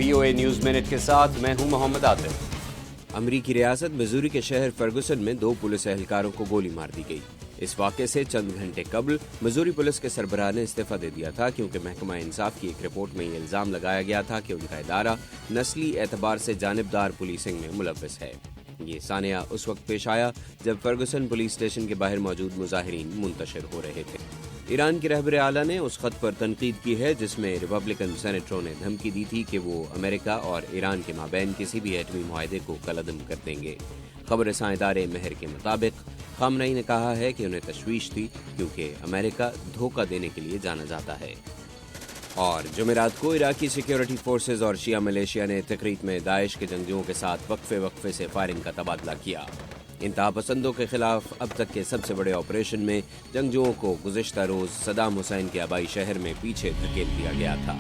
VOA news minute کے ساتھ میں ہوں محمد عاطف۔ امریکی ریاست مزوری کے شہر فرگوسن میں 2 پولیس اہلکاروں کو گولی مار دی گئی۔ اس واقعے سے چند گھنٹے قبل مزوری پولیس کے سربراہ نے استعفیٰ دے دیا تھا کیونکہ محکمہ انصاف کی ایک رپورٹ میں یہ الزام لگایا گیا تھا کہ ان کا ادارہ نسلی اعتبار سے جانبدار پولیسنگ میں ملوث ہے۔ یہ سانحہ اس وقت پیش آیا جب فرگوسن پولیس اسٹیشن کے باہر موجود مظاہرین منتشر ہو رہے تھے۔ ایران کے رہبر اعلیٰ نے اس خط پر تنقید کی ہے جس میں ریپبلکن سینیٹروں نے دھمکی دی تھی کہ وہ امریکہ اور ایران کے مابین کسی بھی ایٹمی معاہدے کو کالعدم کر دیں گے۔ خبر رساں ادارے مہر کے مطابق خامنئی نے کہا ہے کہ انہیں تشویش تھی کیونکہ امریکہ دھوکہ دینے کے لیے جانا جاتا ہے۔ اور جمعرات کو عراقی سیکیورٹی فورسز اور شیعہ ملیشیا نے تقریب میں داعش کے جنگجوؤں کے ساتھ وقفے سے فائرنگ کا تبادلہ کیا۔ انتہا پسندوں کے خلاف اب تک کے سب سے بڑے آپریشن میں جنگجوؤں کو گزشتہ روز صدام حسین کے آبائی شہر میں پیچھے دھکیل دیا گیا تھا۔